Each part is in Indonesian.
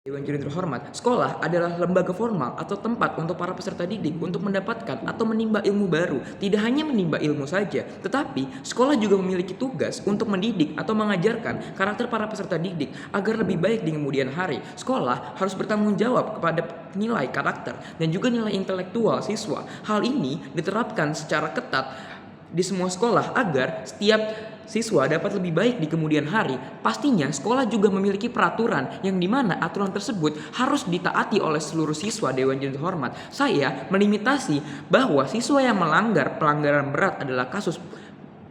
Dewan Juri terhormat, sekolah adalah lembaga formal atau tempat untuk para peserta didik untuk mendapatkan atau menimba ilmu baru. Tidak hanya menimba ilmu saja, tetapi sekolah juga memiliki tugas untuk mendidik atau mengajarkan karakter para peserta didik agar lebih baik di kemudian hari. Sekolah harus bertanggung jawab kepada nilai karakter dan juga nilai intelektual siswa. Hal ini diterapkan secara ketat di semua sekolah agar setiap siswa dapat lebih baik di kemudian hari. Pastinya sekolah juga memiliki peraturan yang dimana aturan tersebut harus ditaati oleh seluruh siswa Dewan Juri Terhormat. Saya melimitasi bahwa siswa yang melanggar pelanggaran berat adalah kasus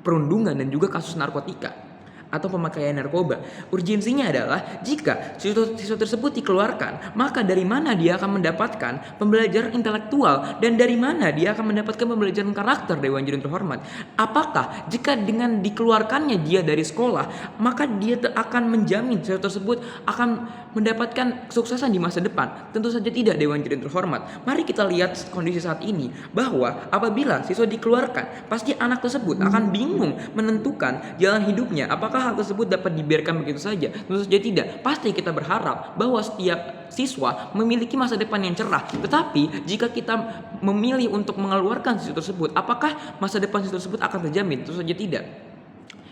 perundungan dan juga kasus narkotika atau pemakaian narkoba. Urgensinya adalah jika siswa tersebut dikeluarkan, maka dari mana dia akan mendapatkan pembelajaran intelektual dan dari mana dia akan mendapatkan pembelajaran karakter Dewan Juri Terhormat? Apakah jika dengan dikeluarkannya dia dari sekolah, maka dia akan menjamin siswa tersebut akan mendapatkan kesuksesan di masa depan? Tentu saja tidak, Dewan Juri Terhormat. Mari kita lihat kondisi saat ini bahwa apabila siswa dikeluarkan, pasti anak tersebut akan bingung menentukan jalan hidupnya. Apakah hal tersebut dapat dibiarkan begitu saja? Tentu saja tidak. Pasti kita berharap bahwa setiap siswa memiliki masa depan yang cerah. Tetapi jika kita memilih untuk mengeluarkan siswa tersebut, apakah masa depan siswa tersebut akan terjamin? Tentu saja tidak.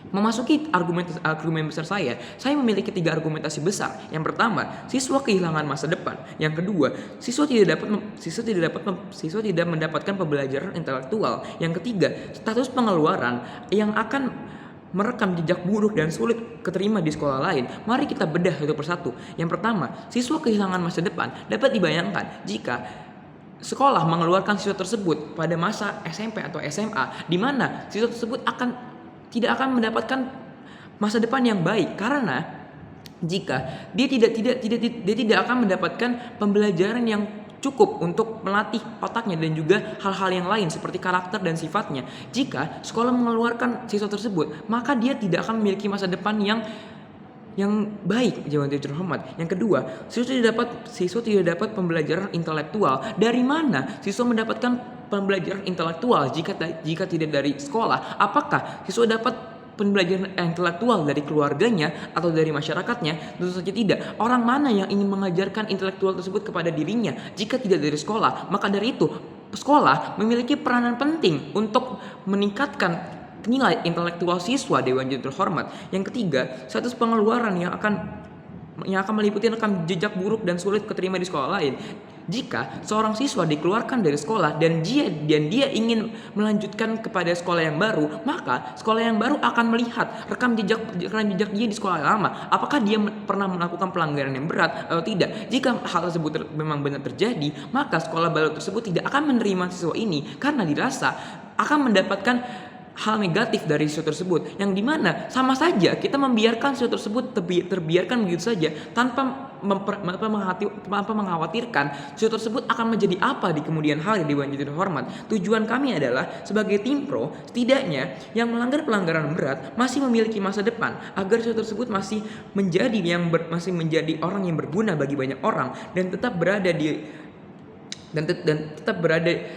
Memasuki argumen besar saya memiliki 3 argumentasi besar. Yang pertama, siswa kehilangan masa depan. Yang kedua, siswa tidak mendapatkan pembelajaran intelektual. Yang ketiga, status pengeluaran yang akan merekam jejak buruk dan sulit keterima di sekolah lain. Mari kita bedah satu persatu. Yang pertama, siswa kehilangan masa depan. Dapat dibayangkan jika sekolah mengeluarkan siswa tersebut pada masa SMP atau SMA, di mana siswa tersebut tidak akan mendapatkan masa depan yang baik, karena jika dia tidak akan mendapatkan pembelajaran yang cukup untuk melatih otaknya dan juga hal-hal yang lain seperti karakter dan sifatnya. Jika sekolah mengeluarkan siswa tersebut, maka dia tidak akan memiliki masa depan yang baik, Dewan Juri Terhormat. Yang kedua, siswa tidak dapat pembelajaran intelektual. Dari mana siswa mendapatkan pembelajaran intelektual jika tidak dari sekolah? Apakah siswa dapat pembelajaran intelektual dari keluarganya atau dari masyarakatnya? Tentu saja tidak. Orang mana yang ingin mengajarkan intelektual tersebut kepada dirinya jika tidak dari sekolah? Maka dari itu, sekolah memiliki peranan penting untuk meningkatkan nilai intelektual siswa Dewan Juri Terhormat. Yang ketiga, status pengeluaran yang akan meliputi rekam jejak buruk dan sulit keterima di sekolah lain. Jika seorang siswa dikeluarkan dari sekolah dan dia ingin melanjutkan kepada sekolah yang baru, maka sekolah yang baru akan melihat rekam jejak dia di sekolah lama. Apakah dia pernah melakukan pelanggaran yang berat atau tidak? Jika hal tersebut memang benar terjadi, maka sekolah baru tersebut tidak akan menerima siswa ini karena dirasa akan mendapatkan hal negatif dari siswa tersebut, yang dimana sama saja kita membiarkan siswa tersebut terbiarkan begitu saja tanpa mengkhawatirkan siswa tersebut akan menjadi apa di kemudian hari. Dewan Juri Terhormat, tujuan kami adalah sebagai tim pro, setidaknya yang melanggar pelanggaran berat masih memiliki masa depan agar siswa tersebut masih menjadi orang yang berguna bagi banyak orang dan tetap berada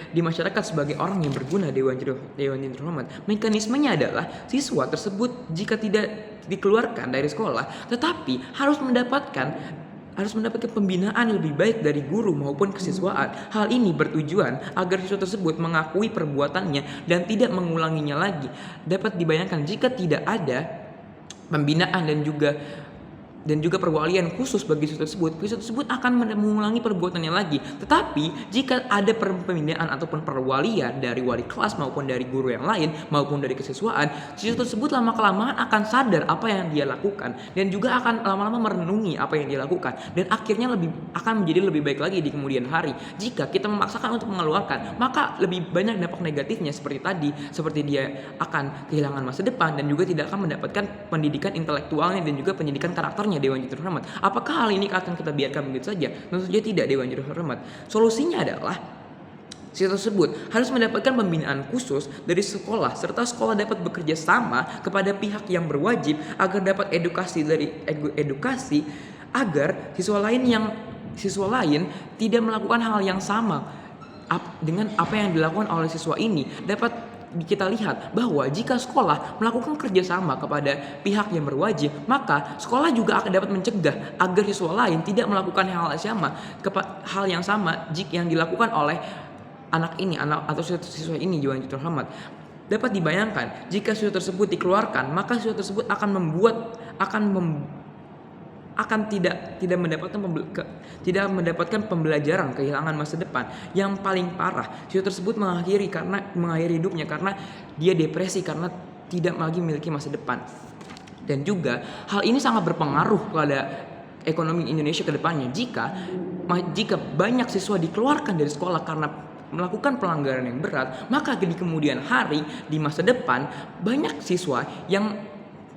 di masyarakat sebagai orang yang berguna. Dewan Juri Terhormat, mekanismenya adalah siswa tersebut jika tidak dikeluarkan dari sekolah tetapi harus mendapatkan pembinaan lebih baik dari guru maupun kesiswaan. Hal ini bertujuan agar siswa tersebut mengakui perbuatannya dan tidak mengulanginya lagi. Dapat dibayangkan jika tidak ada pembinaan dan juga perwalian khusus bagi siswa tersebut akan mengulangi perbuatannya lagi. Tetapi jika ada pembinaan ataupun perwalian dari wali kelas maupun dari guru yang lain maupun dari kesiswaan, siswa tersebut lama-kelamaan akan sadar apa yang dia lakukan dan juga akan lama-lama merenungi apa yang dia lakukan dan akhirnya akan menjadi lebih baik lagi di kemudian hari. Jika kita memaksakan untuk mengeluarkan, maka lebih banyak dampak negatifnya seperti dia akan kehilangan masa depan dan juga tidak akan mendapatkan pendidikan intelektualnya dan juga pendidikan karakternya. Dewan Juri Terhormat, apakah hal ini akan kita biarkan begitu saja? Tentu saja tidak, Dewan Juri Terhormat. Solusinya adalah siswa tersebut harus mendapatkan pembinaan khusus dari sekolah serta sekolah dapat bekerja sama kepada pihak yang berwajib agar dapat edukasi agar siswa lain tidak melakukan hal yang sama dengan apa yang dilakukan oleh siswa ini. Dapat kita lihat bahwa jika sekolah melakukan kerjasama kepada pihak yang berwajib, maka sekolah juga akan dapat mencegah agar siswa lain tidak melakukan hal yang sama jika yang dilakukan oleh anak atau siswa ini juga yang terhormat. Dapat dibayangkan jika siswa tersebut dikeluarkan, maka siswa tersebut tidak mendapatkan pembelajaran, kehilangan masa depan. Yang paling parah, siswa tersebut mengakhiri hidupnya karena dia depresi karena tidak lagi memiliki masa depan. Dan juga hal ini sangat berpengaruh pada ekonomi Indonesia ke depannya jika banyak siswa dikeluarkan dari sekolah karena melakukan pelanggaran yang berat, maka di kemudian hari di masa depan banyak siswa yang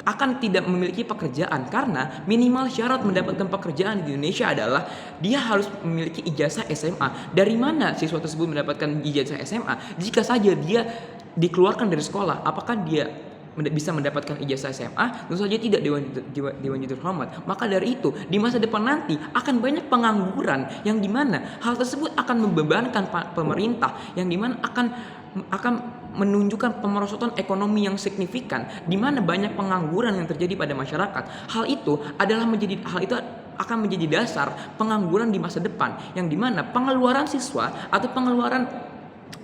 akan tidak memiliki pekerjaan karena minimal syarat mendapatkan pekerjaan di Indonesia adalah dia harus memiliki ijazah SMA. Dari mana siswa tersebut mendapatkan ijazah SMA jika saja dia dikeluarkan dari sekolah? Apakah dia bisa mendapatkan ijazah SMA? Tentu saja tidak, Dewan Juri Terhormat. Maka dari itu di masa depan nanti akan banyak pengangguran yang dimana hal tersebut akan membebankan pemerintah, yang dimana akan menunjukkan pemerosotan ekonomi yang signifikan, di mana banyak pengangguran yang terjadi pada masyarakat. Hal itu akan menjadi dasar pengangguran di masa depan, yang dimana pengeluaran siswa atau pengeluaran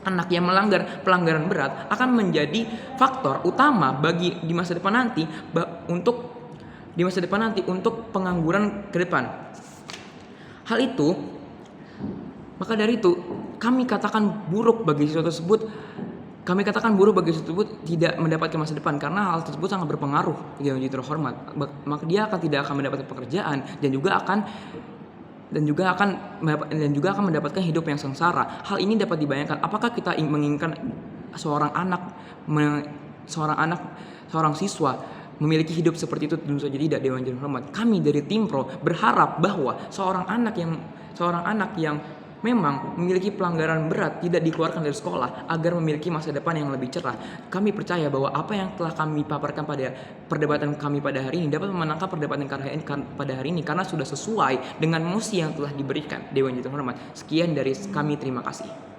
anak yang melanggar pelanggaran berat akan menjadi faktor utama bagi di masa depan nanti untuk pengangguran ke depan. Maka dari itu kami katakan buruk bagi siswa tersebut tidak mendapatkan masa depan karena hal tersebut sangat berpengaruh Dewan Juri Terhormat. Maka dia tidak akan mendapatkan pekerjaan dan juga akan mendapatkan hidup yang sengsara. Hal ini dapat dibayangkan, apakah kita menginginkan seorang siswa memiliki hidup seperti itu? Tentu saja tidak, Dewan Juri Terhormat. Kami dari tim Pro berharap bahwa seorang anak yang memang memiliki pelanggaran berat tidak dikeluarkan dari sekolah agar memiliki masa depan yang lebih cerah. Kami percaya bahwa apa yang telah kami paparkan pada perdebatan kami pada hari ini dapat memenangkan perdebatan pada hari ini karena sudah sesuai dengan mosi yang telah diberikan Dewan Juri Terhormat. Sekian dari kami, terima kasih.